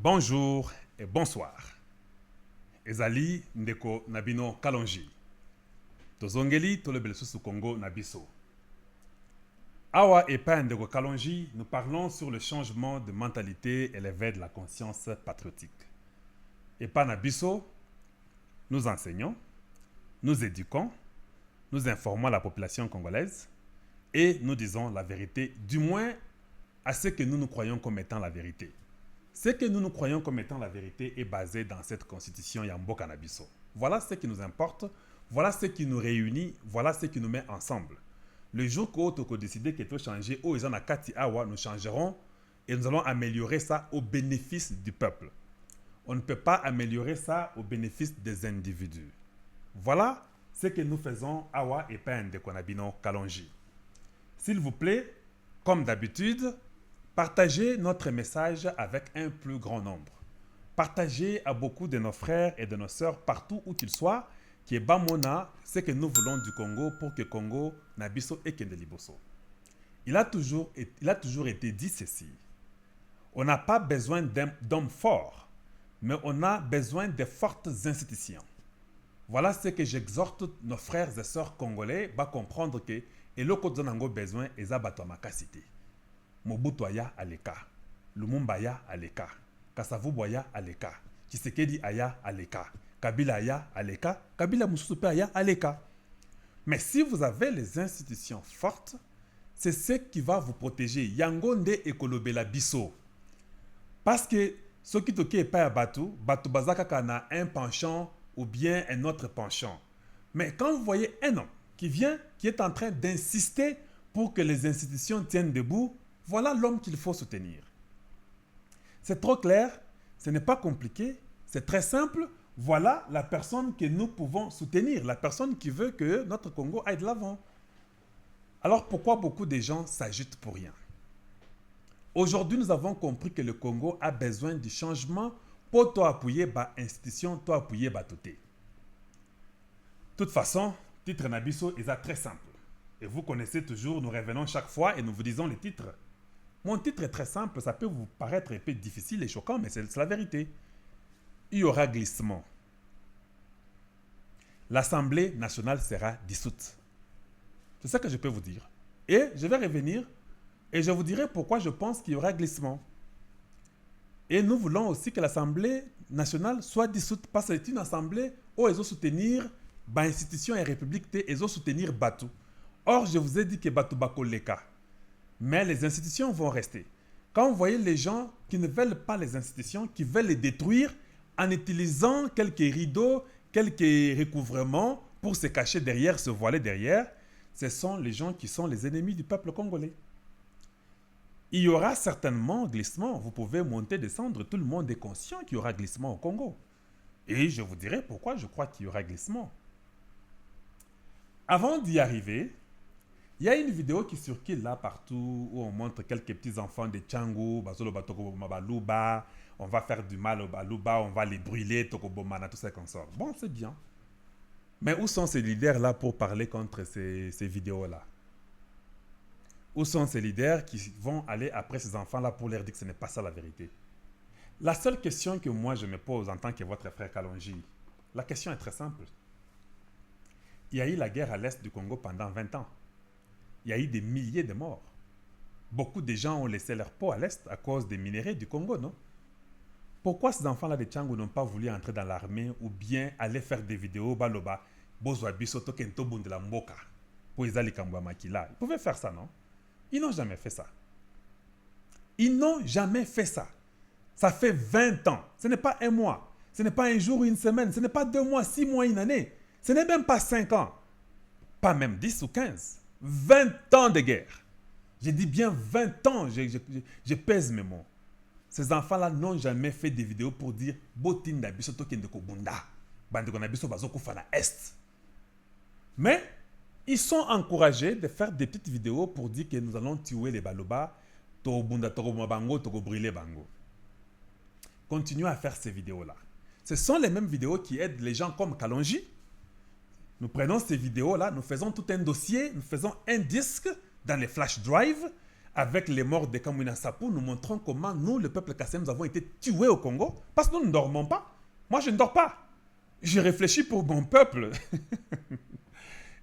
Bonjour et bonsoir. Ezali ndeko nabino kalonji. Tozongeli tolebele susu Congo nabiso. Awa epa ndeko kalonji, nous parlons sur le changement de mentalité et l'éveil de la conscience patriotique. Epa nabiso, nous enseignons, nous éduquons, nous informons la population congolaise et nous disons la vérité, du moins à ce que nous croyons comme étant la vérité. Ce que nous croyons comme étant la vérité est basé dans cette constitution Yambo Nabiso. Voilà ce qui nous importe, voilà ce qui nous réunit, voilà ce qui nous met ensemble. Le jour où nous décidé que tout changer, où ils en a Kati Awa, nous changerons et nous allons améliorer ça au bénéfice du peuple. On ne peut pas améliorer ça au bénéfice des individus. Voilà ce que nous faisons Awa et Pen de Konabino Kalonji. S'il vous plaît, comme d'habitude, partagez notre message avec un plus grand nombre. Partagez à beaucoup de nos frères et de nos sœurs partout où qu'ils soient, qui est Bamona, ce que nous voulons du Congo pour que Congo n'abisso et Kendeliboso. Il a toujours été dit ceci. On n'a pas besoin d'hommes forts, mais on a besoin de fortes institutions. Voilà ce que j'exhorte nos frères et sœurs congolais à comprendre que et le côté n'a besoin est abattu ma cité. Mobutu aya aleka, Lumumba aya aleka, Kasavubu aya aleka, Tshisekedi aya aleka, Kabila aya aleka, Kabila Mususupe aya aleka. Mais si vous avez les institutions fortes, c'est ce qui va vous protéger. Yangonde ekolobela biso. Parce que ce qui toke pas à Batu bazaka kana un penchant ou bien un autre penchant. Mais quand vous voyez un homme qui vient, qui est en train d'insister pour que les institutions tiennent debout, voilà l'homme qu'il faut soutenir. C'est trop clair, ce n'est pas compliqué, c'est très simple. Voilà la personne que nous pouvons soutenir, la personne qui veut que notre Congo aille de l'avant. Alors pourquoi beaucoup de gens s'agitent pour rien? Aujourd'hui, nous avons compris que le Congo a besoin du changement pour toi appuyer par institution, toi appuyer par tout. De toute façon, titre Nabiso est très simple. Et vous connaissez toujours, nous revenons chaque fois et nous vous disons les titres. Mon titre est très simple, ça peut vous paraître un peu difficile et choquant, mais c'est la vérité. Il y aura glissement. L'Assemblée nationale sera dissoute. C'est ça que je peux vous dire. Et je vais revenir et je vous dirai pourquoi je pense qu'il y aura glissement. Et nous voulons aussi que l'Assemblée nationale soit dissoute parce que c'est une assemblée où ils ont soutenir l'institution et la République, ils ont soutenir Batu. Or, je vous ai dit que Batu Bako Leka. Mais les institutions vont rester. Quand vous voyez les gens qui ne veulent pas les institutions, qui veulent les détruire en utilisant quelques rideaux, quelques recouvrements pour se cacher derrière, se voiler derrière, ce sont les gens qui sont les ennemis du peuple congolais. Il y aura certainement glissement. Vous pouvez monter, descendre. Tout le monde est conscient qu'il y aura glissement au Congo. Et je vous dirai pourquoi je crois qu'il y aura glissement. Avant d'y arriver, il y a une vidéo qui circule là partout où on montre quelques petits enfants de Tchangou, on va faire du mal au Balouba, on va les brûler, Tokobomana, tout ça qu'on sort. Bon, c'est bien. Mais où sont ces leaders-là pour parler contre ces vidéos-là? Où sont ces leaders qui vont aller après ces enfants-là pour leur dire que ce n'est pas ça la vérité? La seule question que moi je me pose en tant que votre frère Kalonji, la question est très simple. Il y a eu la guerre à l'est du Congo pendant 20 ans. Il y a eu des milliers de morts. Beaucoup de gens ont laissé leur peau à l'est à cause des minerais du Congo, non? Pourquoi ces enfants-là de Tchangou n'ont pas voulu entrer dans l'armée ou bien aller faire des vidéos baloba bozwa bisoto kento bundela mboka pour izali kambwa makila? Ils pouvaient faire ça, non? Ils n'ont jamais fait ça. Ils n'ont jamais fait ça. Ça fait 20 ans. Ce n'est pas un mois. Ce n'est pas un jour ou une semaine. Ce n'est pas 2 mois, 6 mois, une année. Ce n'est même pas 5 ans. Pas même 10 ou 15. 20 ans de guerre. Je dis bien 20 ans. Je pèse mes mots. Ces enfants-là n'ont jamais fait des vidéos pour dire Botinda bisoto kendeko bunda. Bandeko na biso bazoko fana est. Mais ils sont encouragés de faire des petites vidéos pour dire que nous allons tuer les Baloba, to bunda to bango, to brûler bango. Continuez à faire ces vidéos-là. Ce sont les mêmes vidéos qui aident les gens comme Kalonji. Nous prenons ces vidéos-là, nous faisons tout un dossier, nous faisons un disque dans les flash drives avec les morts de Kamwina Sapu, nous montrons comment nous, le peuple Kassem, nous avons été tués au Congo parce que nous ne dormons pas. Moi, je ne dors pas. Je réfléchis pour mon peuple.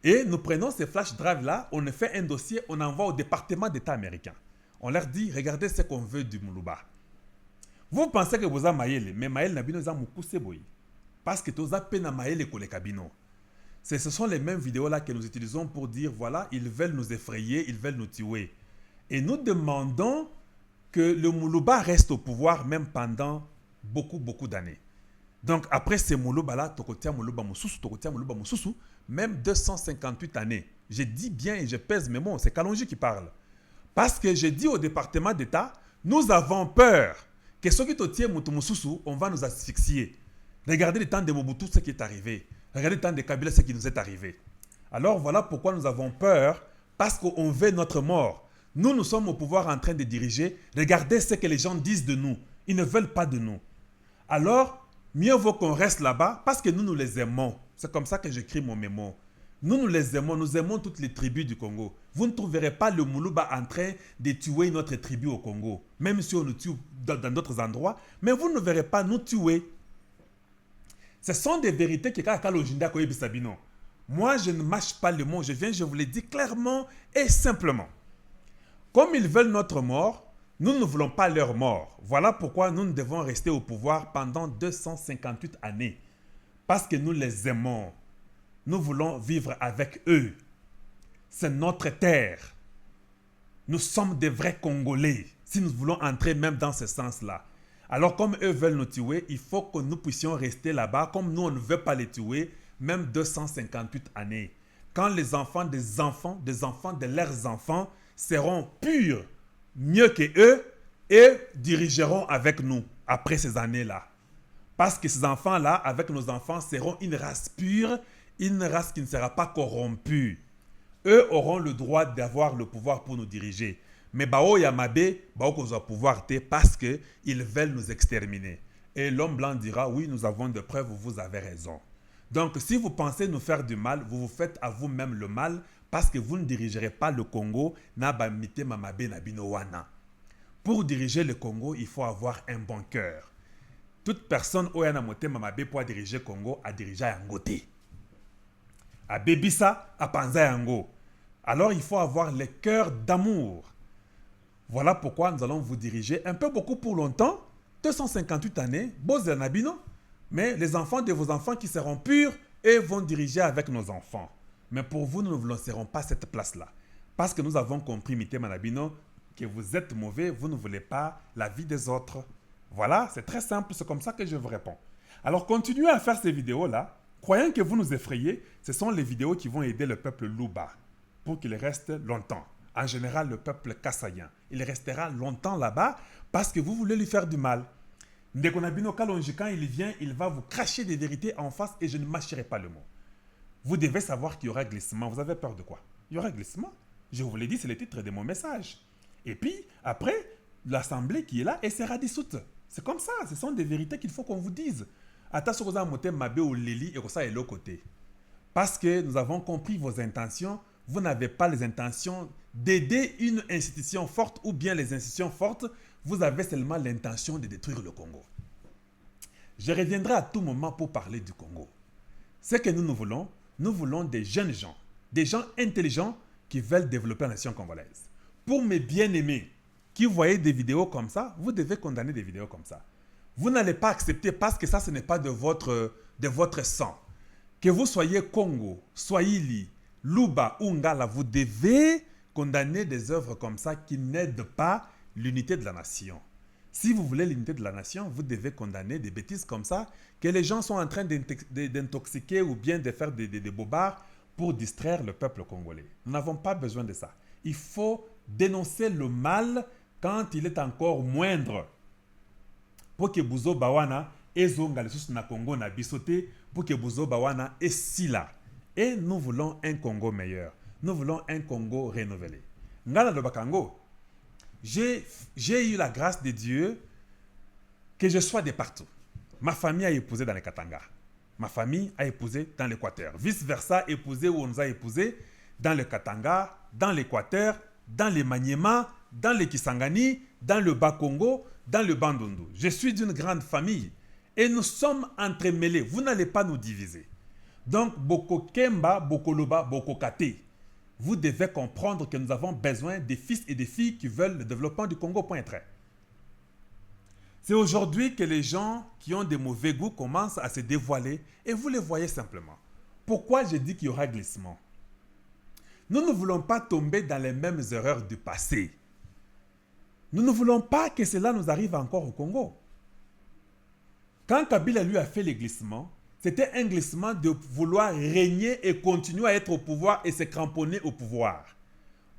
Et nous prenons ces flash drives-là, on fait un dossier, on envoie au département d'État américain. On leur dit, regardez ce qu'on veut du Moulouba. Vous pensez que vous avez Maïle, mais Maïle Nabino a Moukousse Boy. Parce que vous avez peine à Maïle et Kabino. Ce sont les mêmes vidéos-là que nous utilisons pour dire, voilà, ils veulent nous effrayer, ils veulent nous tuer. Et nous demandons que le Moulouba reste au pouvoir même pendant beaucoup d'années. Donc après ces Moulouba-là, Tokotia Moulouba Moussoussou, même 258 années. Je dis bien et je pèse mes mots, c'est Kalonji qui parle. Parce que j'ai dit au département d'État, nous avons peur que ceux qui totiennent Moussoussou, on va nous asphyxier. Regardez le temps de Mobutu, ce qui est arrivé. Regardez le temps de Kabila, ce qui nous est arrivé. Alors voilà pourquoi nous avons peur, parce qu'on veut notre mort. Nous sommes au pouvoir en train de diriger. Regardez ce que les gens disent de nous. Ils ne veulent pas de nous. Alors, mieux vaut qu'on reste là-bas, parce que nous les aimons. C'est comme ça que j'écris mon mémo. Nous les aimons, nous aimons toutes les tribus du Congo. Vous ne trouverez pas le Moulouba en train de tuer notre tribu au Congo. Même si on nous tue dans d'autres endroits, mais vous ne verrez pas nous tuer. Ce sont des vérités que Kalonjinda Koyebi Sabino. Moi, je ne mâche pas le mot. Je vous le dis clairement et simplement. Comme ils veulent notre mort, nous ne voulons pas leur mort. Voilà pourquoi nous devons rester au pouvoir pendant 258 années. Parce que nous les aimons. Nous voulons vivre avec eux. C'est notre terre. Nous sommes des vrais Congolais. Si nous voulons entrer même dans ce sens-là. Alors comme eux veulent nous tuer, il faut que nous puissions rester là-bas. Comme nous, on ne veut pas les tuer, même 258 années. Quand les enfants de leurs enfants seront purs, mieux que eux, et dirigeront avec nous après ces années-là. Parce que ces enfants-là, avec nos enfants, seront une race pure, une race qui ne sera pas corrompue. Eux auront le droit d'avoir le pouvoir pour nous diriger. Mais Bao Yamabe, Bao Kozo pouvoir parce qu'ils veulent nous exterminer. Et l'homme blanc dira, oui, nous avons des preuves, vous avez raison. Donc, si vous pensez nous faire du mal, vous vous faites à vous-même le mal parce que vous ne dirigerez pas le Congo. Pour diriger le Congo, il faut avoir un bon cœur. Toute personne qui a Mamabe pour diriger le Congo a dirigé Yangote. A Bébissa, a Panza Yango. Alors, il faut avoir le cœur d'amour. Voilà pourquoi nous allons vous diriger un peu beaucoup pour longtemps, 258 années, Bozenabino, mais les enfants de vos enfants qui seront purs et vont diriger avec nos enfants. Mais pour vous, nous ne vous laisserons pas cette place-là. Parce que nous avons compris, Mité Manabino, que vous êtes mauvais, vous ne voulez pas la vie des autres. Voilà, c'est très simple, c'est comme ça que je vous réponds. Alors continuez à faire ces vidéos-là, croyant que vous nous effrayez, ce sont les vidéos qui vont aider le peuple Luba pour qu'il reste longtemps. En général, le peuple kassaïen. Il restera longtemps là-bas parce que vous voulez lui faire du mal. Ndekonabino Kalonji, quand il vient, il va vous cracher des vérités en face et je ne mâcherai pas le mot. Vous devez savoir qu'il y aura glissement. Vous avez peur de quoi? Il y aura glissement. Je vous l'ai dit, c'est le titre de mon message. Et puis, après, l'assemblée qui est là, elle sera dissoute. C'est comme ça. Ce sont des vérités qu'il faut qu'on vous dise. Attention, Mabe ou Lili et ça est l'autre côté. Parce que nous avons compris vos intentions. Vous n'avez pas les intentions d'aider une institution forte ou bien les institutions fortes, vous avez seulement l'intention de détruire le Congo. Je reviendrai à tout moment pour parler du Congo. Ce que nous voulons des jeunes gens, des gens intelligents qui veulent développer la nation congolaise. Pour mes bien-aimés qui voyaient des vidéos comme ça, vous devez condamner des vidéos comme ça. Vous n'allez pas accepter parce que ça, ce n'est pas de votre sang. Que vous soyez Congo, Swahili, Luba ou Ngala, vous devez condamner des œuvres comme ça qui n'aident pas l'unité de la nation. Si vous voulez l'unité de la nation, vous devez condamner des bêtises comme ça que les gens sont en train d'intoxiquer ou bien de faire des bobards pour distraire le peuple congolais. Nous n'avons pas besoin de ça. Il faut dénoncer le mal quand il est encore moindre. Pour que Bouzo Bawana et Zonga les sous na Congo na bisoté, pour que Bouzo Bawana et Sila. Et nous voulons un Congo meilleur. Nous voulons un Congo renouvelé. Ngala de Bakango, j'ai eu la grâce de Dieu que je sois de partout. Ma famille a épousé dans le Katanga. Ma famille a épousé dans l'Équateur. Vice-versa, épousé où on nous a épousé dans le Katanga, dans l'Équateur, dans les Maniema, dans le Kisangani, dans le Bas-Congo, dans le Bandundu. Je suis d'une grande famille et nous sommes entremêlés. Vous n'allez pas nous diviser. Donc, Boko Kemba, Boko Loba, Boko Kate. Vous devez comprendre que nous avons besoin des fils et des filles qui veulent le développement du Congo, point trait. C'est aujourd'hui que les gens qui ont des mauvais goûts commencent à se dévoiler et vous les voyez simplement. Pourquoi je dis qu'il y aura glissement? Nous ne voulons pas tomber dans les mêmes erreurs du passé. Nous ne voulons pas que cela nous arrive encore au Congo. Quand Kabila lui a fait les glissements, c'était un glissement de vouloir régner et continuer à être au pouvoir et se cramponner au pouvoir.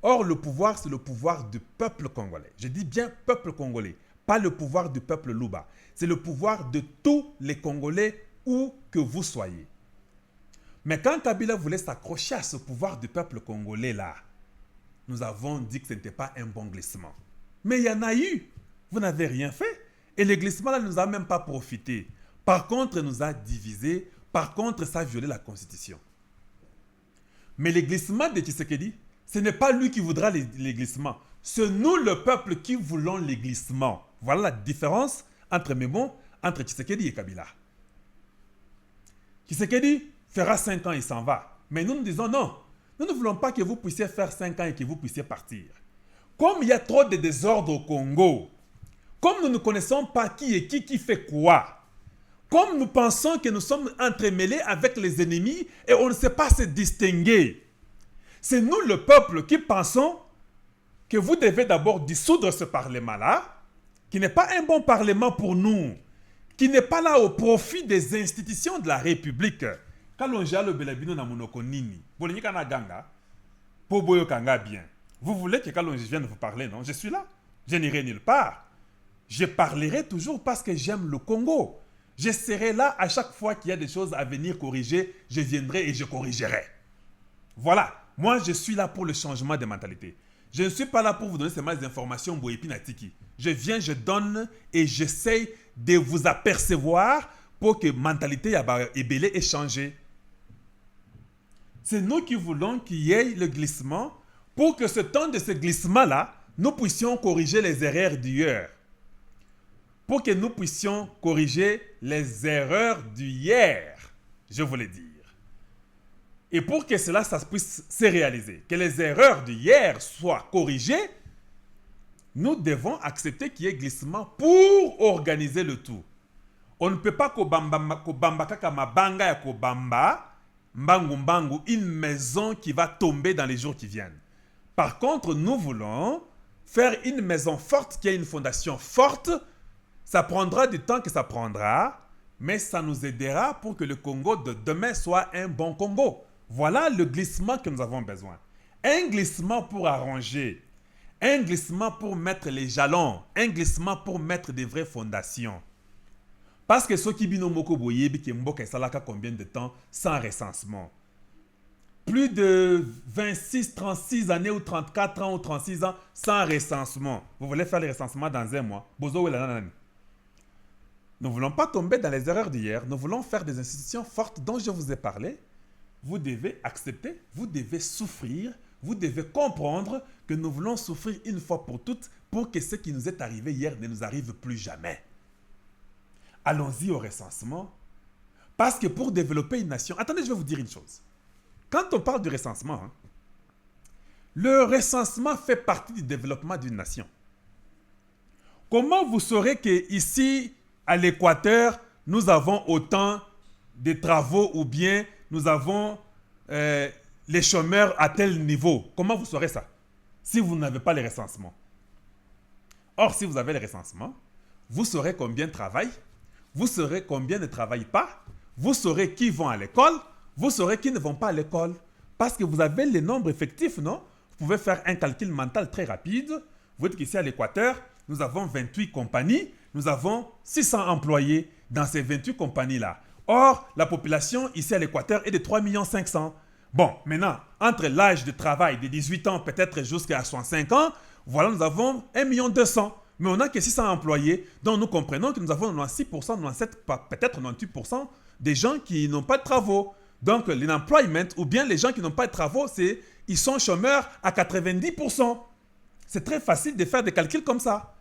Or, le pouvoir, c'est le pouvoir du peuple congolais. Je dis bien peuple congolais, pas le pouvoir du peuple Luba. C'est le pouvoir de tous les Congolais, où que vous soyez. Mais quand Kabila voulait s'accrocher à ce pouvoir du peuple congolais-là, nous avons dit que ce n'était pas un bon glissement. Mais il y en a eu. Vous n'avez rien fait. Et le glissement-là ne nous a même pas profité. Par contre, il nous a divisés. Par contre, ça a violé la Constitution. Mais les glissements de Tshisekedi, ce n'est pas lui qui voudra les glissements. C'est nous, le peuple, qui voulons les glissements. Voilà la différence entre Tshisekedi et Kabila. Tshisekedi fera 5 ans et s'en va. Mais nous disons non. Nous ne voulons pas que vous puissiez faire 5 ans et que vous puissiez partir. Comme il y a trop de désordre au Congo, comme nous ne connaissons pas qui est qui fait quoi, comme nous pensons que nous sommes entremêlés avec les ennemis et on ne sait pas se distinguer, c'est nous, le peuple, qui pensons que vous devez d'abord dissoudre ce Parlement-là, qui n'est pas un bon Parlement pour nous, qui n'est pas là au profit des institutions de la République. Vous voulez que Kalonji vienne vous parler, non? Je suis là. Je n'irai nulle part. Je parlerai toujours parce que j'aime le Congo. Je serai là à chaque fois qu'il y a des choses à venir corriger. Je viendrai et je corrigerai. Voilà. Moi, je suis là pour le changement de mentalité. Je ne suis pas là pour vous donner seulement des informations boyepinatiki. Je viens, je donne et j'essaye de vous apercevoir pour que la mentalité ébélée et changée. C'est nous qui voulons qu'il y ait le glissement pour que ce temps de ce glissement-là, nous puissions corriger les erreurs d'hier. Pour que nous puissions corriger les erreurs d'hier, je voulais dire. Et pour que cela ça puisse se réaliser, que les erreurs d'hier soient corrigées, nous devons accepter qu'il y ait glissement pour organiser le tout. On ne peut pas une maison qui va tomber dans les jours qui viennent. Par contre, nous voulons faire une maison forte qui a une fondation forte. Ça prendra du temps que ça prendra, mais ça nous aidera pour que le Congo de demain soit un bon Congo. Voilà le glissement que nous avons besoin. Un glissement pour arranger, un glissement pour mettre les jalons, un glissement pour mettre des vraies fondations. Parce que ceux qui bino moko boyebi qui mboka salaka combien de temps sans recensement? Plus de 26, 36 années ou 34 ans ou 36 ans sans recensement. Vous voulez faire le recensement dans un mois. Nous ne voulons pas tomber dans les erreurs d'hier. Nous voulons faire des institutions fortes dont je vous ai parlé. Vous devez accepter, vous devez souffrir, vous devez comprendre que nous voulons souffrir une fois pour toutes pour que ce qui nous est arrivé hier ne nous arrive plus jamais. Allons-y au recensement. Parce que pour développer une nation... Attendez, je vais vous dire une chose. Quand on parle du recensement, le recensement fait partie du développement d'une nation. Comment vous saurez qu'ici, à l'Équateur, nous avons autant de travaux ou bien nous avons les chômeurs à tel niveau? Comment vous saurez ça si vous n'avez pas les recensements? Or, si vous avez les recensements, vous saurez combien travaillent, vous saurez combien ne travaillent pas, vous saurez qui vont à l'école, vous saurez qui ne vont pas à l'école. Parce que vous avez les nombres effectifs, non? Vous pouvez faire un calcul mental très rapide. Vous dites qu'ici à l'Équateur, nous avons 28 compagnies, nous avons 600 employés dans ces 28 compagnies-là. Or, la population ici à l'Équateur est de 3 500 000. Bon, maintenant, entre l'âge de travail de 18 ans peut-être jusqu'à 65 ans, voilà, nous avons 1 200 000. Mais on n'a que 600 employés, donc nous comprenons que nous avons 96%, 97%, peut-être 98% des gens qui n'ont pas de travaux. Donc, l'unemployment, ou bien les gens qui n'ont pas de travaux, ils sont chômeurs à 90%. C'est très facile de faire des calculs comme ça.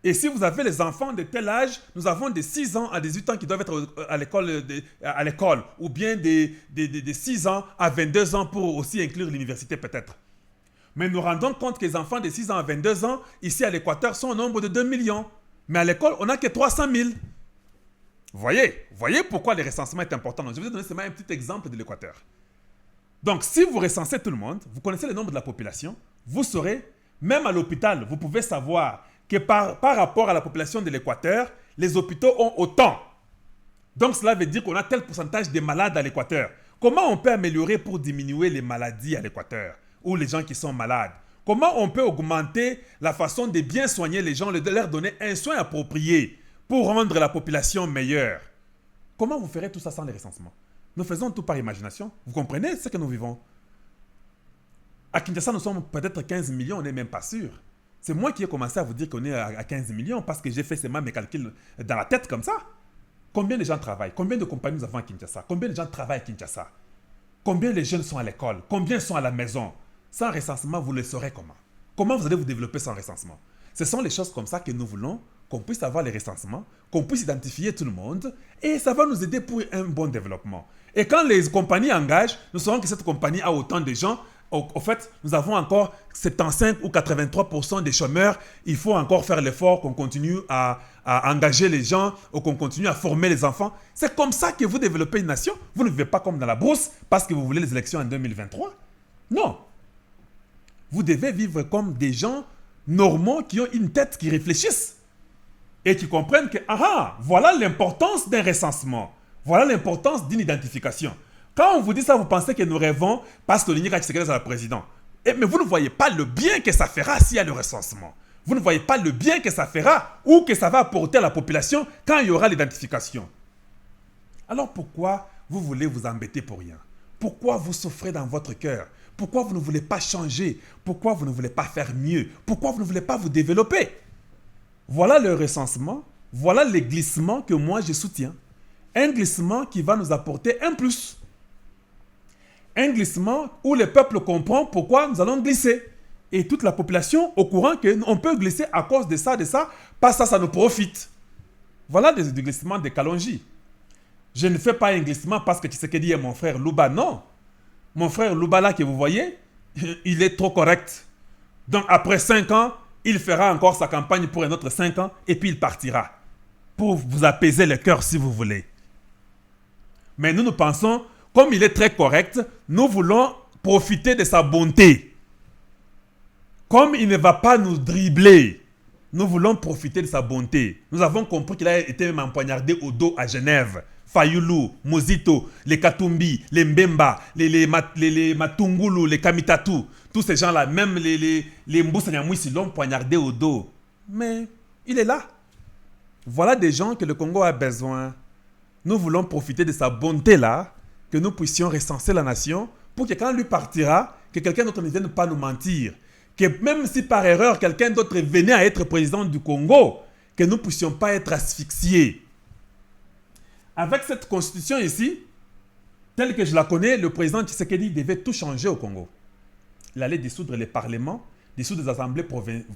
Et si vous avez les enfants de tel âge, nous avons de 6 ans à 18 ans qui doivent être à l'école, ou bien de 6 ans à 22 ans pour aussi inclure l'université peut-être. Mais nous rendons compte que les enfants de 6 ans à 22 ans, ici à l'Équateur, sont au nombre de 2 millions. Mais à l'école, on n'a que 300 000. Voyez pourquoi le recensement est important. Donc, je vais vous donner seulement un petit exemple de l'Équateur. Donc, si vous recensez tout le monde, vous connaissez le nombre de la population, vous saurez, même à l'hôpital, vous pouvez savoir que par rapport à la population de l'Équateur, les hôpitaux ont autant. Donc, cela veut dire qu'on a tel pourcentage de malades à l'Équateur. Comment on peut améliorer pour diminuer les maladies à l'Équateur ou les gens qui sont malades? Comment on peut augmenter la façon de bien soigner les gens, de leur donner un soin approprié pour rendre la population meilleure? Comment vous ferez tout ça sans les recensements? Nous faisons tout par imagination. Vous comprenez ce que nous vivons? À Kinshasa, nous sommes peut-être 15 millions, on n'est même pas sûr. C'est moi qui ai commencé à vous dire qu'on est à 15 millions parce que j'ai fait seulement mes calculs dans la tête comme ça. Combien de gens travaillent? Combien de compagnies nous avons à Kinshasa? Combien de gens travaillent à Kinshasa? Combien de jeunes sont à l'école? Combien sont à la maison? Sans recensement, vous le saurez comment? Comment vous allez vous développer sans recensement? Ce sont les choses comme ça que nous voulons, qu'on puisse avoir les recensements, qu'on puisse identifier tout le monde, et ça va nous aider pour un bon développement. Et quand les compagnies engagent, nous saurons que cette compagnie a autant de gens. Au fait, nous avons encore 75 ou 83% des chômeurs. Il faut encore faire l'effort qu'on continue à engager les gens ou qu'on continue à former les enfants. C'est comme ça que vous développez une nation. Vous ne vivez pas comme dans la brousse parce que vous voulez les élections en 2023. Non. Vous devez vivre comme des gens normaux qui ont une tête qui réfléchissent et qui comprennent que, voilà l'importance d'un recensement. Voilà l'importance d'une identification. Quand on vous dit ça, vous pensez que nous rêvons parce que Denis Tshisekedi est le président. Mais vous ne voyez pas le bien que ça fera s'il y a le recensement. Vous ne voyez pas le bien que ça fera ou que ça va apporter à la population quand il y aura l'identification. Alors pourquoi vous voulez vous embêter pour rien? Pourquoi vous souffrez dans votre cœur? Pourquoi vous ne voulez pas changer? Pourquoi vous ne voulez pas faire mieux? Pourquoi vous ne voulez pas vous développer? Voilà le recensement, voilà les glissements que moi je soutiens. Un glissement qui va nous apporter un plus. Un glissement où le peuple comprend pourquoi nous allons glisser. Et toute la population au courant qu'on peut glisser à cause de ça, parce que ça nous profite. Voilà des glissements de Kalonji. Je ne fais pas un glissement parce que Tshisekedi est mon frère Luba, non. Mon frère Luba là que vous voyez, il est trop correct. Donc après 5 ans, il fera encore sa campagne pour un autre 5 ans et puis il partira. Pour vous apaiser le cœur si vous voulez. Mais nous pensons, comme il est très correct, nous voulons profiter de sa bonté. Comme il ne va pas nous dribbler, nous voulons profiter de sa bonté. Nous avons compris qu'il a été même empoignardé au dos à Genève. Fayulu, Mozito, les Katumbi, les Mbemba, les Matungulu, les Kamitatu, tous ces gens-là, même les Mboussanyamouissi l'ont poignardé au dos. Mais il est là. Voilà des gens que le Congo a besoin. Nous voulons profiter de sa bonté-là, que nous puissions recenser la nation, pour que quand lui partira, que quelqu'un d'autre ne vienne pas nous mentir. Que même si par erreur, quelqu'un d'autre venait à être président du Congo, que nous ne puissions pas être asphyxiés. Avec cette constitution ici, telle que je la connais, le président Tshisekedi devait tout changer au Congo. Il allait dissoudre les parlements, dissoudre les assemblées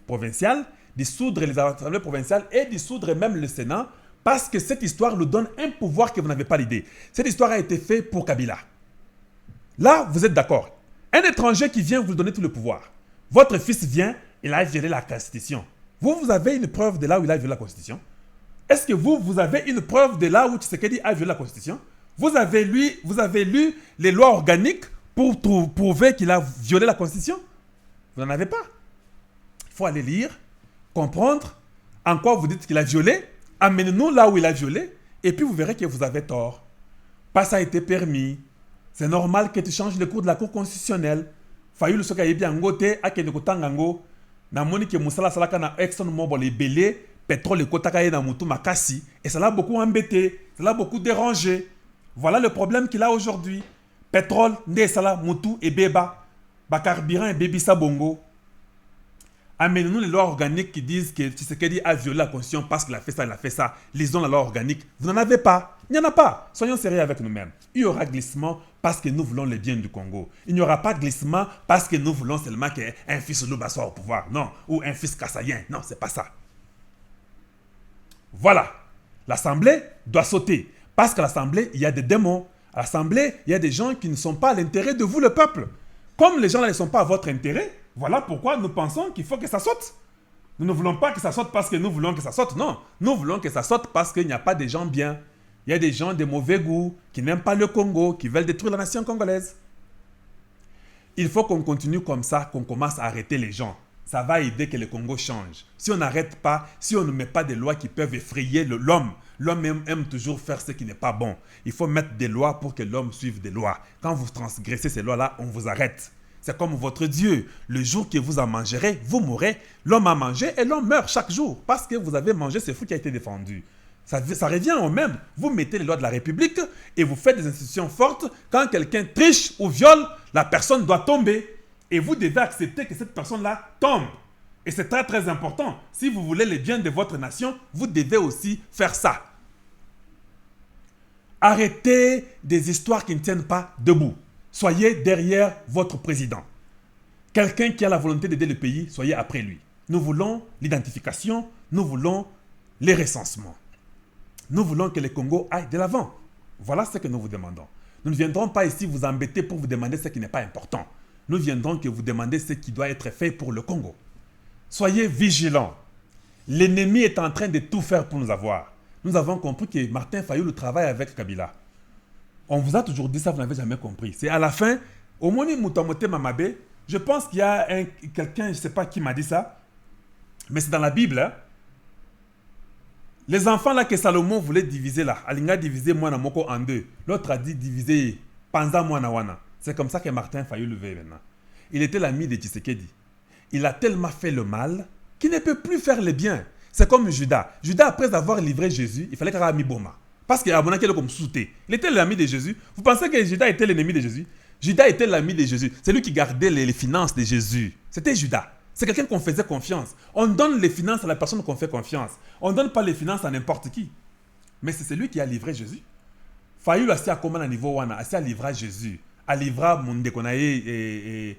provinciales, dissoudre les assemblées provinciales et dissoudre même le Sénat, parce que cette histoire nous donne un pouvoir que vous n'avez pas l'idée. Cette histoire a été faite pour Kabila. Là, vous êtes d'accord. Un étranger qui vient vous donner tout le pouvoir. Votre fils vient, il a violé la Constitution. Vous avez une preuve de là où il a violé la Constitution? Est-ce que vous avez une preuve de là où Tshisekedi a violé la Constitution? Vous avez lu les lois organiques pour prouver qu'il a violé la Constitution? Vous n'en avez pas. Il faut aller lire, comprendre en quoi vous dites qu'il a violé. Amenez-nous là où il a violé et puis vous verrez que vous avez tort. Pas ça a été permis. C'est normal que tu changes le cours de la Cour constitutionnelle. Fayulu soka yebi angote akende kotangango. Na moni ke musala salaka na Exxon Mobil belé pétrole kotaka ye na mutu makasi et ça l'a beaucoup embêté, ça l'a beaucoup dérangé. Voilà le problème qu'il a aujourd'hui. Pétrole nde sala mutu et beba. Ba carburant et bébi sabongo. Amenez-nous les lois organiques qui disent que Tshisekedi a violé la Constitution parce qu'il a fait ça, il a fait ça. Lisons la loi organique. Vous n'en avez pas. Il n'y en a pas. Soyons sérieux avec nous-mêmes. Il y aura glissement parce que nous voulons le bien du Congo. Il n'y aura pas de glissement parce que nous voulons seulement qu'un fils Luba soit au pouvoir. Non. Ou un fils Kassayen. Non, c'est pas ça. Voilà. L'Assemblée doit sauter. Parce qu'à l'Assemblée, il y a des démons. À l'Assemblée, il y a des gens qui ne sont pas à l'intérêt de vous, le peuple. Comme les gens là ne sont pas à votre intérêt, voilà pourquoi nous pensons qu'il faut que ça saute. Nous ne voulons pas que ça saute parce que nous voulons que ça saute. Non, nous voulons que ça saute parce qu'il n'y a pas de gens bien. Il y a des gens de mauvais goût qui n'aiment pas le Congo, qui veulent détruire la nation congolaise. Il faut qu'on continue comme ça, qu'on commence à arrêter les gens. Ça va aider que le Congo change. Si on n'arrête pas, si on ne met pas des lois qui peuvent effrayer l'homme, l'homme aime toujours faire ce qui n'est pas bon. Il faut mettre des lois pour que l'homme suive des lois. Quand vous transgressez ces lois-là, on vous arrête. C'est comme votre Dieu. Le jour que vous en mangerez, vous mourrez. L'homme a mangé et l'homme meurt chaque jour parce que vous avez mangé ce fruit qui a été défendu. Ça revient au même. Vous mettez les lois de la République et vous faites des institutions fortes. Quand quelqu'un triche ou viole, la personne doit tomber. Et vous devez accepter que cette personne-là tombe. Et c'est très très important. Si vous voulez le bien de votre nation, vous devez aussi faire ça. Arrêtez des histoires qui ne tiennent pas debout. Soyez derrière votre président. Quelqu'un qui a la volonté d'aider le pays, soyez après lui. Nous voulons l'identification, nous voulons les recensements. Nous voulons que le Congo aille de l'avant. Voilà ce que nous vous demandons. Nous ne viendrons pas ici vous embêter pour vous demander ce qui n'est pas important. Nous viendrons que vous demander ce qui doit être fait pour le Congo. Soyez vigilants. L'ennemi est en train de tout faire pour nous avoir. Nous avons compris que Martin Fayulu travaille avec Kabila. On vous a toujours dit ça, vous n'avez jamais compris. C'est à la fin, au Moni Moutamote Mamabe, je pense qu'il y a quelqu'un, je ne sais pas qui m'a dit ça, mais c'est dans la Bible. Hein? Les enfants là que Salomon voulait diviser là, Alinga diviser Mwana Moko en deux. L'autre a dit diviser Panza Mwana Wana. C'est comme ça que Martin Fayulu veut maintenant. Il était l'ami de Tshisekedi. Il a tellement fait le mal qu'il ne peut plus faire le bien. C'est comme Judas. Judas, après avoir livré Jésus, il fallait qu'il ait mis Boma. Parce qu'il a abonné comme souté. Il était l'ami de Jésus. Vous pensez que Judas était l'ennemi de Jésus? Judas était l'ami de Jésus. C'est lui qui gardait les finances de Jésus. C'était Judas. C'est quelqu'un qu'on faisait confiance. On donne les finances à la personne qu'on fait confiance. On ne donne pas les finances à n'importe qui. Mais c'est celui qui a livré Jésus. Fayulu a à comment à niveau wana, a livré Jésus. A livré Mondekonae et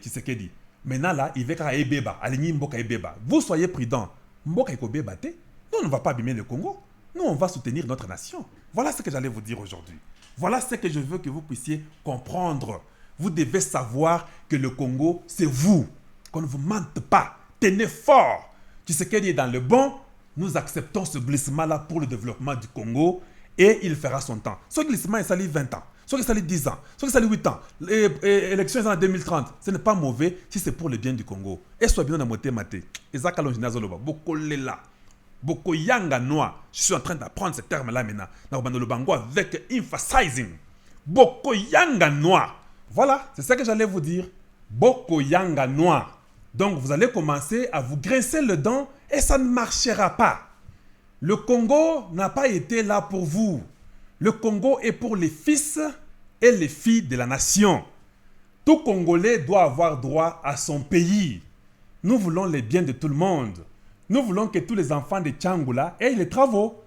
Tshisekedi. Maintenant là, il veut qu'il y ait Beba. Vous soyez prudents. Mboka eko beba te. Nous, on ne va pas abîmer le Congo. Nous, on va soutenir notre nation. Voilà ce que j'allais vous dire aujourd'hui. Voilà ce que je veux que vous puissiez comprendre. Vous devez savoir que le Congo, c'est vous. Qu'on ne vous mente pas. Tenez fort. Tshisekedi est dans le bon. Nous acceptons ce glissement-là pour le développement du Congo et il fera son temps. Ce glissement est sali 20 ans. Soit que ça 10 ans, soit que ça 8 ans. L'élection est en 2030. Ce n'est pas mauvais si c'est pour le bien du Congo. Et soit bien dans mon thème. Ezaka Longinazoloba. Bokolela. Bokoyanga noa. Je suis en train d'apprendre ce terme-là maintenant. Avec emphasizing. Bokoyanga noa. Voilà, c'est ça que j'allais vous dire. Bokoyanga noa. Donc vous allez commencer à vous grincer le dent et ça ne marchera pas. Le Congo n'a pas été là pour vous. Le Congo est pour les fils et les filles de la nation. Tout Congolais doit avoir droit à son pays. Nous voulons le bien de tout le monde. Nous voulons que tous les enfants de Tchangula aient les travaux.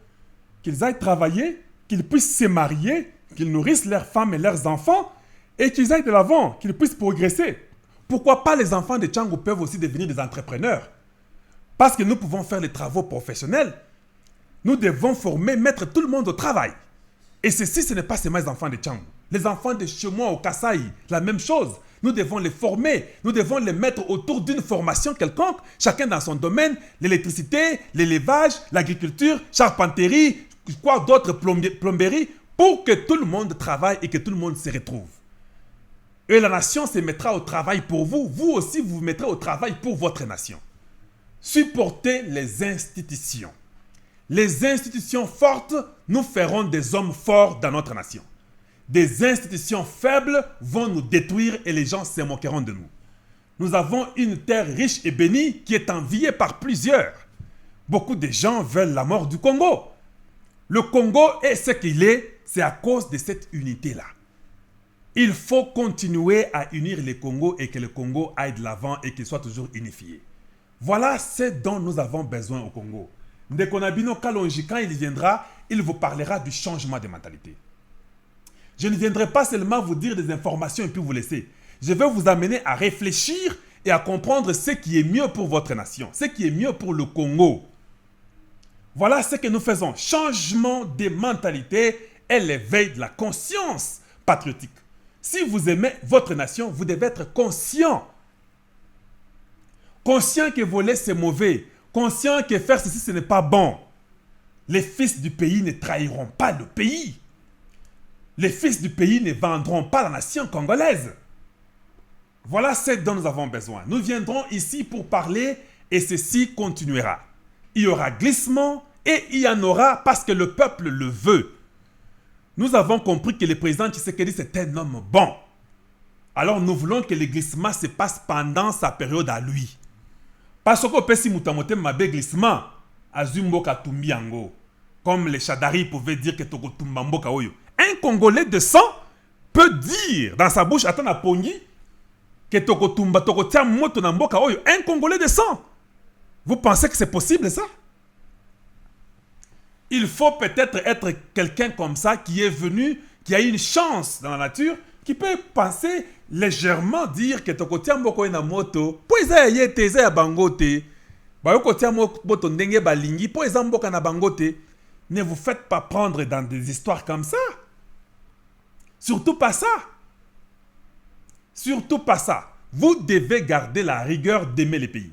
Qu'ils aillent travailler, qu'ils puissent se marier, qu'ils nourrissent leurs femmes et leurs enfants et qu'ils aillent de l'avant, qu'ils puissent progresser. Pourquoi pas les enfants de Tchangou peuvent aussi devenir des entrepreneurs? Parce que nous pouvons faire les travaux professionnels. Nous devons former, mettre tout le monde au travail. Et ceci, ce n'est pas seulement les enfants de Tchangou. Les enfants de chez moi au Kasaï, la même chose. Nous devons les former, nous devons les mettre autour d'une formation quelconque, chacun dans son domaine, l'électricité, l'élevage, l'agriculture, charpenterie, quoi d'autre, plomberie, pour que tout le monde travaille et que tout le monde se retrouve. Et la nation se mettra au travail pour vous, vous aussi vous vous mettrez au travail pour votre nation. Supportez les institutions. Les institutions fortes nous feront des hommes forts dans notre nation. Des institutions faibles vont nous détruire et les gens se moqueront de nous. Nous avons une terre riche et bénie qui est enviée par plusieurs. Beaucoup de gens veulent la mort du Congo. Le Congo est ce qu'il est, c'est à cause de cette unité-là. Il faut continuer à unir le Congo et que le Congo aille de l'avant et qu'il soit toujours unifié. Voilà ce dont nous avons besoin au Congo. Ndekonabino Kalonji, quand il viendra, il vous parlera du changement de mentalité. Je ne viendrai pas seulement vous dire des informations et puis vous laisser. Je vais vous amener à réfléchir et à comprendre ce qui est mieux pour votre nation, ce qui est mieux pour le Congo. Voilà ce que nous faisons. Changement des mentalités et l'éveil de la conscience patriotique. Si vous aimez votre nation, vous devez être conscient. Conscient que voler c'est mauvais. Conscient que faire ceci ce n'est pas bon. Les fils du pays ne trahiront pas le pays. Les fils du pays ne vendront pas la nation congolaise. Voilà ce dont nous avons besoin. Nous viendrons ici pour parler et ceci continuera. Il y aura glissement et il y en aura parce que le peuple le veut. Nous avons compris que le président Tshisekedi c'est un homme bon. Alors nous voulons que le glissement se passe pendant sa période à lui. Parce que pesi mutamote mabe glissement azumboka tumbiango. Comme les Chadari pouvaient dire que toko tumbamboka oyo. Un Congolais de sang peut dire dans sa bouche attends na pongi que toko tumba toko tia moto na mboka oyo. Un Congolais de sang. Vous pensez que c'est possible ça? Il faut peut-être être quelqu'un comme ça qui est venu, qui a eu une chance dans la nature, qui peut penser légèrement dire que toko tia mboko na moto. Po eza yete eza ya bangote. Ba yoko tia moto ndenge balingi po eza mboka na bangote. Ne vous faites pas prendre dans des histoires comme ça. Surtout pas ça. Surtout pas ça. Vous devez garder la rigueur d'aimer les pays.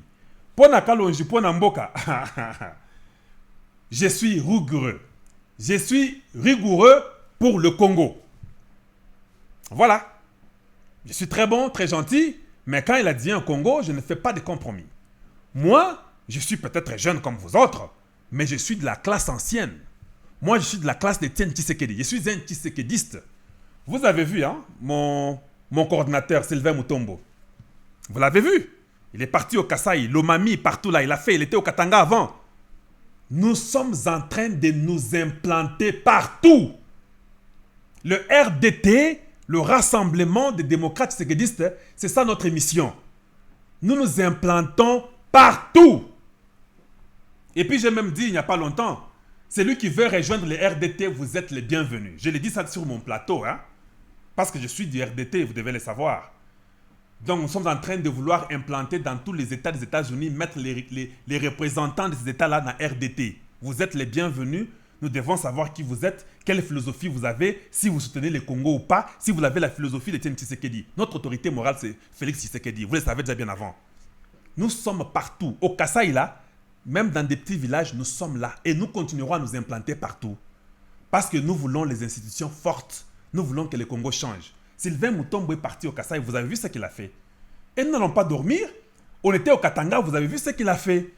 Pona kalonji, pona mboka. Je suis rigoureux. Je suis rigoureux pour le Congo. Voilà. Je suis très bon, très gentil, mais quand il a dit un Congo, je ne fais pas de compromis. Moi, je suis peut-être jeune comme vous autres, mais je suis de la classe ancienne. Moi, je suis de la classe de Tien Tshisekedi. Je suis un Tshisekediste. Vous avez vu, hein, mon coordinateur, Sylvain Mutombo. Vous l'avez vu. Il est parti au Kasaï, l'Omami, partout là. Il était au Katanga avant. Nous sommes en train de nous implanter partout. Le RDT, le Rassemblement des démocrates tshisekédistes, c'est ça notre mission. Nous nous implantons partout. Et puis j'ai même dit il n'y a pas longtemps, celui qui veut rejoindre le RDT, vous êtes les bienvenus. Je l'ai dit ça sur mon plateau, hein, parce que je suis du RDT, vous devez le savoir. Donc nous sommes en train de vouloir implanter dans tous les États des États-Unis, mettre les représentants de ces États-là dans RDT. Vous êtes les bienvenus. Nous devons savoir qui vous êtes, quelle philosophie vous avez, si vous soutenez le Congo ou pas, si vous avez la philosophie de Tien Tshisekedi. Notre autorité morale, c'est Félix Tshisekedi. Vous le savez déjà bien avant. Nous sommes partout. Au Kasaï, là, même dans des petits villages, nous sommes là. Et nous continuerons à nous implanter partout. Parce que nous voulons les institutions fortes. Nous voulons que le Congo change. Sylvain Mutombo est parti au Kasaï. Vous avez vu ce qu'il a fait. Et nous n'allons pas dormir. On était au Katanga. Vous avez vu ce qu'il a fait.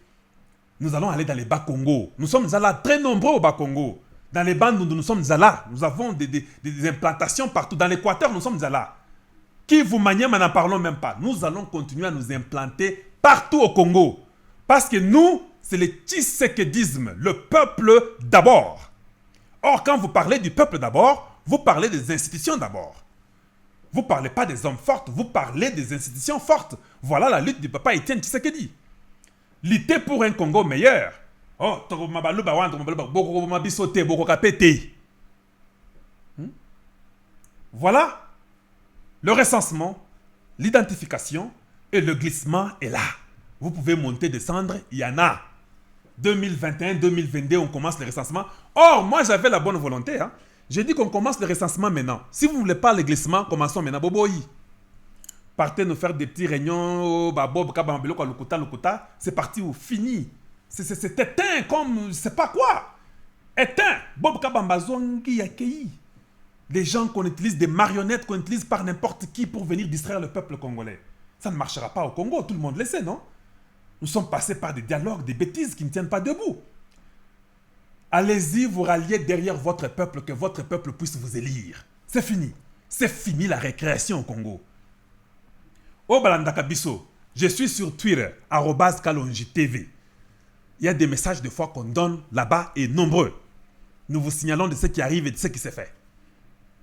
Nous allons aller dans les Bas-Congo. Nous sommes déjà là, très nombreux au Bas-Congo. Dans les bandes, nous sommes déjà là. Nous avons des implantations partout. Dans l'Équateur, nous sommes déjà là. Qui vous maniez, mais n'en parlons même pas. Nous allons continuer à nous implanter partout au Congo. Parce que nous, c'est le tshisekédisme, le peuple d'abord. Or, quand vous parlez du peuple d'abord, vous parlez des institutions d'abord. Vous ne parlez pas des hommes forts, vous parlez des institutions fortes. Voilà la lutte du papa Etienne Tshisekedi. Lutter pour un Congo meilleur. Oh, voilà. Le recensement, l'identification et le glissement est là. Vous pouvez monter, descendre, il y en a. 2021, 2022, on commence le recensement. Or, moi, j'avais la bonne volonté. Hein. J'ai dit qu'on commence le recensement maintenant. Si vous ne voulez pas le glissement, commençons maintenant. Boboï. Partez nous faire des petits réunions. C'est parti ou fini. C'est éteint comme je ne sais pas quoi. Éteint. Des gens qu'on utilise, des marionnettes qu'on utilise par n'importe qui pour venir distraire le peuple congolais. Ça ne marchera pas au Congo, tout le monde le sait, non? Nous sommes passés par des dialogues, des bêtises qui ne tiennent pas debout. Allez-y, vous ralliez derrière votre peuple, que votre peuple puisse vous élire. C'est fini. C'est fini la récréation au Congo. Au Balandaka Bisso, je suis sur Twitter, @KalonjiTV. Il y a des messages de fois qu'on donne là-bas et nombreux. Nous vous signalons de ce qui arrive et de ce qui s'est fait.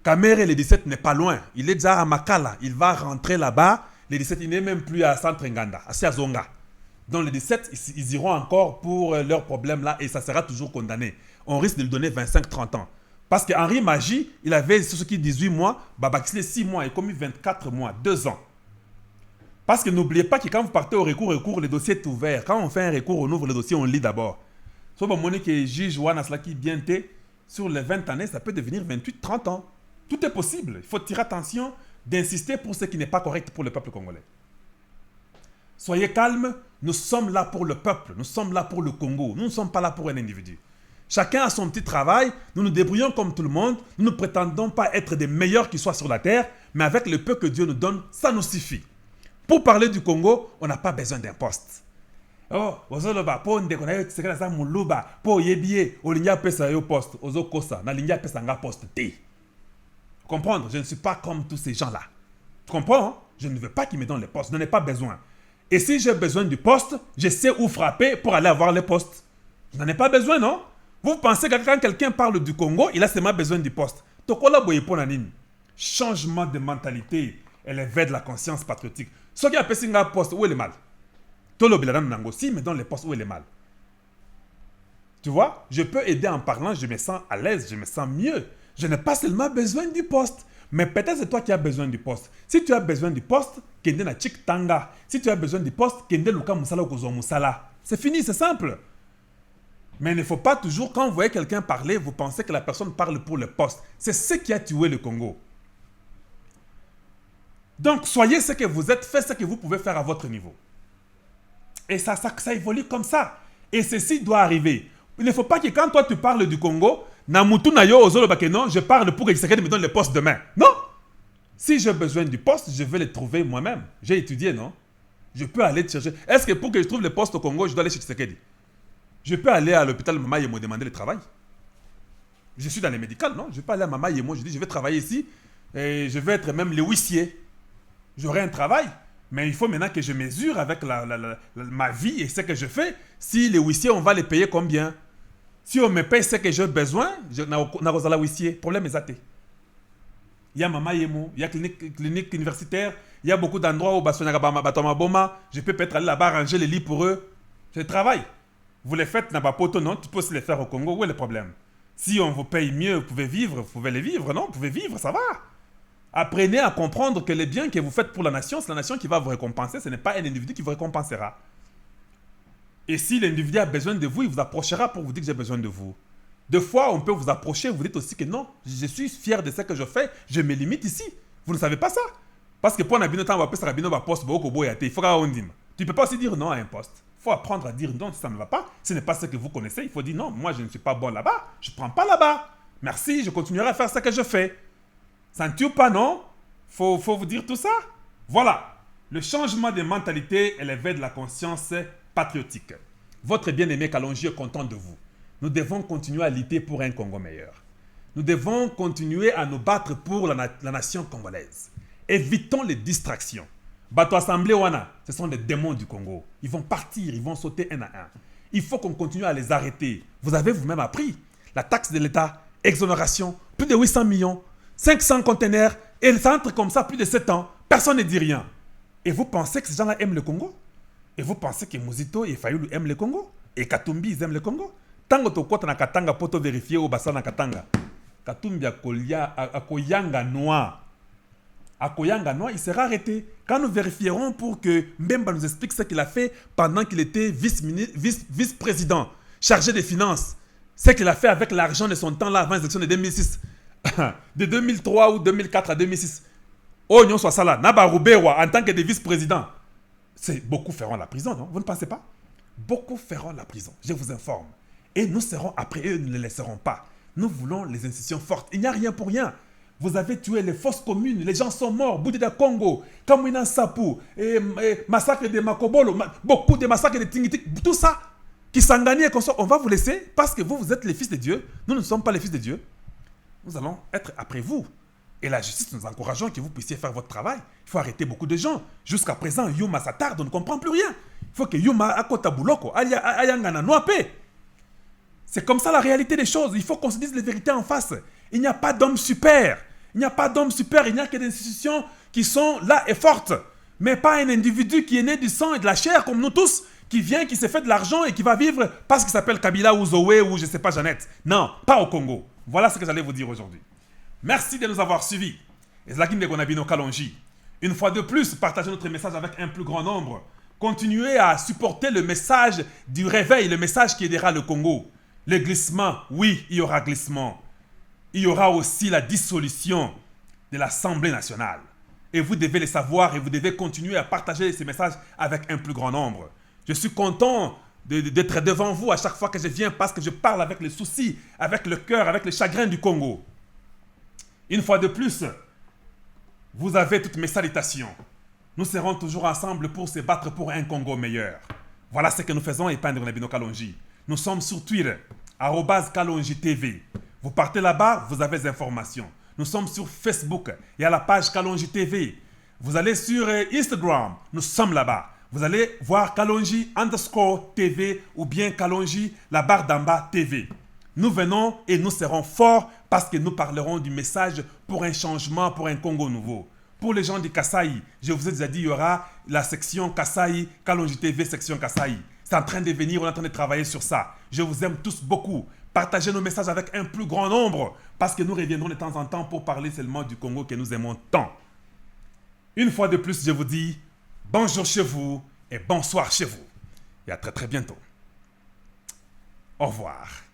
Kamere, le 17 n'est pas loin. Il est déjà à Makala. Il va rentrer là-bas. Le 17, il n'est même plus à Centre Nganda, à Siazonga. Donc les 17, ils iront encore pour leurs problèmes là et ça sera toujours condamné. On risque de lui donner 25-30 ans. Parce qu'Henri Magie, il avait sur ce qui 18 mois, Babakisle 6 mois et commis 24 mois, 2 ans. Parce que n'oubliez pas que quand vous partez au recours, le dossier est ouvert. Quand on fait un recours, on ouvre le dossier, on lit d'abord. Sauf que mon que juge Wana Slaki bien sur les 20 années, ça peut devenir 28, 30 ans. Tout est possible. Il faut tirer attention d'insister pour ce qui n'est pas correct pour le peuple congolais. Soyez calmes, nous sommes là pour le peuple, nous sommes là pour le Congo, nous ne sommes pas là pour un individu. Chacun a son petit travail, nous nous débrouillons comme tout le monde, nous ne prétendons pas être des meilleurs qui soient sur la terre, mais avec le peu que Dieu nous donne, ça nous suffit. Pour parler du Congo, on n'a pas besoin d'un poste. Oh, ozoloba po ndeko na yo tsekela za muluba po yebie olinya pesa yo poste ozokosa na linya pesa nga poste te. Comprendre, je ne suis pas comme tous ces gens-là. Tu comprends? Hein? Je ne veux pas qu'ils me donnent les postes, je n'en ai pas besoin. Et si j'ai besoin du poste, je sais où frapper pour aller avoir les postes. Je n'en ai pas besoin, non? Vous pensez que quand quelqu'un parle du Congo, il a seulement besoin du poste. Tokola boye ponanine. Changement de mentalité, élevé de la conscience patriotique. Ce qui a fait un poste, où est le mal? Tolo biladan nango, si me donne les postes, où est le mal? Tu vois? Je peux aider en parlant, je me sens à l'aise, je me sens mieux. Je n'ai pas seulement besoin du poste. Mais peut-être c'est toi qui as besoin du poste. Si tu as besoin du poste, kende na chik tanga. Si tu as besoin du poste, kende luka musala okozo musala. C'est fini, c'est simple. Mais il ne faut pas toujours, quand vous voyez quelqu'un parler, vous pensez que la personne parle pour le poste. C'est ce qui a tué le Congo. Donc, soyez ce que vous êtes, faites ce que vous pouvez faire à votre niveau. Et ça évolue comme ça. Et ceci doit arriver. Il ne faut pas que quand toi tu parles du Congo, Namutu na yo ozolo bakeno, je parle pour que Tshisekedi me donne le poste demain. Non. Si j'ai besoin du poste, je vais le trouver moi-même. J'ai étudié, non? Je peux aller chercher. Est-ce que pour que je trouve le poste au Congo, je dois aller chez Tshisekedi? Je peux aller à l'hôpital Mama Yemo demander le travail. Je suis dans les médicales, non? Je peux aller à Mama Yemo, je dis je vais travailler ici et je vais être même le huissier. J'aurai un travail, mais il faut maintenant que je mesure avec ma vie et ce que je fais. Si les huissiers, on va les payer combien? Si on me paye ce que j'ai besoin, je n'ai pas huissier. Problème est athée. Il y a Mama Yemo, il y a clinique universitaire, il y a beaucoup d'endroits où je peux peut-être aller là-bas ranger les lits pour eux. C'est le travail. Vous les faites dans Bapoto, non? Tu peux aussi les faire au Congo. Où est le problème? Si on vous paye mieux, vous pouvez vivre, vous pouvez les vivre, non? Vous pouvez vivre, ça va. Apprenez à comprendre que les biens que vous faites pour la nation, c'est la nation qui va vous récompenser, ce n'est pas un individu qui vous récompensera. Et si l'individu a besoin de vous, il vous approchera pour vous dire que j'ai besoin de vous. Des fois, on peut vous approcher, vous dites aussi que non, je suis fier de ce que je fais, je me limite ici. Vous ne savez pas ça. Parce que pour un abino, il faut qu'on dise. Tu ne peux pas aussi dire non à un poste. Il faut apprendre à dire non si ça ne va pas. Ce n'est pas ce que vous connaissez. Il faut dire non, moi je ne suis pas bon là-bas, je ne prends pas là-bas. Merci, je continuerai à faire ce que je fais. Ça ne tue pas, non? Faut vous dire tout ça. Voilà. Le changement de mentalité et l'éveil de la conscience patriotique. Votre bien-aimé Kalonji est content de vous. Nous devons continuer à lutter pour un Congo meilleur. Nous devons continuer à nous battre pour la nation congolaise. Évitons les distractions. Bato Assemblée Wana, ce sont les démons du Congo. Ils vont partir, ils vont sauter un à un. Il faut qu'on continue à les arrêter. Vous avez vous-même appris. La taxe de l'État, exonération, plus de 800 millions, 500 conteneurs, et ça entre comme ça plus de 7 ans. Personne ne dit rien. Et vous pensez que ces gens-là aiment le Congo? Et vous pensez que Muzito et Fayoulou aiment le Congo? Et Katumbi, ils aiment le Congo? Tango to kota na Katanga poto vérifier au bassin na Katanga. Katumbi akoyanga noir. Akoyanga noir, il sera arrêté. Quand nous vérifierons pour que Mbemba nous explique ce qu'il a fait pendant qu'il était vice-président, chargé des finances, ce qu'il a fait avec l'argent de son temps là avant l'élection de 2006, de 2003 ou 2004 à 2006. Oh, non, soit ça là, Naba Roubewa en tant que vice-président. Beaucoup feront la prison, non? Vous ne pensez pas? Beaucoup feront la prison, je vous informe. Et nous serons après eux, nous ne les laisserons pas. Nous voulons les institutions fortes. Il n'y a rien pour rien. Vous avez tué les fosses communes, les gens sont morts. Boudida Congo, Kamwina Sapou, massacre de Makobolo, beaucoup de massacres de Tingiti, tout ça qui s'engagnent comme ça. On va vous laisser parce que vous êtes les fils de Dieu. Nous ne sommes pas les fils de Dieu. Nous allons être après vous. Et la justice, nous encourageons que vous puissiez faire votre travail. Il faut arrêter beaucoup de gens. Jusqu'à présent, Yuma s'attarde, on ne comprend plus rien. Il faut que Yuma akota buloko, ayangana noapé. C'est comme ça la réalité des choses. Il faut qu'on se dise les vérités en face. Il n'y a pas d'homme super. Il n'y a pas d'homme super. Il n'y a que des institutions qui sont là et fortes. Mais pas un individu qui est né du sang et de la chair comme nous tous, qui vient, qui s'est fait de l'argent et qui va vivre parce qu'il s'appelle Kabila ou Zoé ou je ne sais pas Jeannette. Non, pas au Congo. Voilà ce que j'allais vous dire aujourd'hui. Merci de nous avoir suivis. Ezalaki Ndeko na bino Kalonji. Une fois de plus, partagez notre message avec un plus grand nombre. Continuez à supporter le message du réveil, le message qui aidera le Congo. Le glissement, oui, il y aura glissement. Il y aura aussi la dissolution de l'Assemblée nationale. Et vous devez le savoir et vous devez continuer à partager ces messages avec un plus grand nombre. Je suis content d'être devant vous à chaque fois que je viens parce que je parle avec le souci, avec le cœur, avec le chagrin du Congo. Une fois de plus, vous avez toutes mes salutations. Nous serons toujours ensemble pour se battre pour un Congo meilleur. Voilà ce que nous faisons et Ndeko na bino Kalonji. Nous sommes sur Twitter, @Kalonji TV. Vous partez là-bas, vous avez des informations. Nous sommes sur Facebook, il y a la page Kalonji TV. Vous allez sur Instagram, nous sommes là-bas. Vous allez voir Kalonji_TV ou bien Kalonji, la barre d'en bas TV. Nous venons et nous serons forts parce que nous parlerons du message pour un changement, pour un Congo nouveau. Pour les gens du Kasaï, je vous ai déjà dit, il y aura la section Kasaï, Kalonji TV, section Kasaï. C'est en train de venir, on est en train de travailler sur ça. Je vous aime tous beaucoup. Partagez nos messages avec un plus grand nombre parce que nous reviendrons de temps en temps pour parler seulement du Congo que nous aimons tant. Une fois de plus, je vous dis bonjour chez vous et bonsoir chez vous. Et à très très bientôt. Au revoir.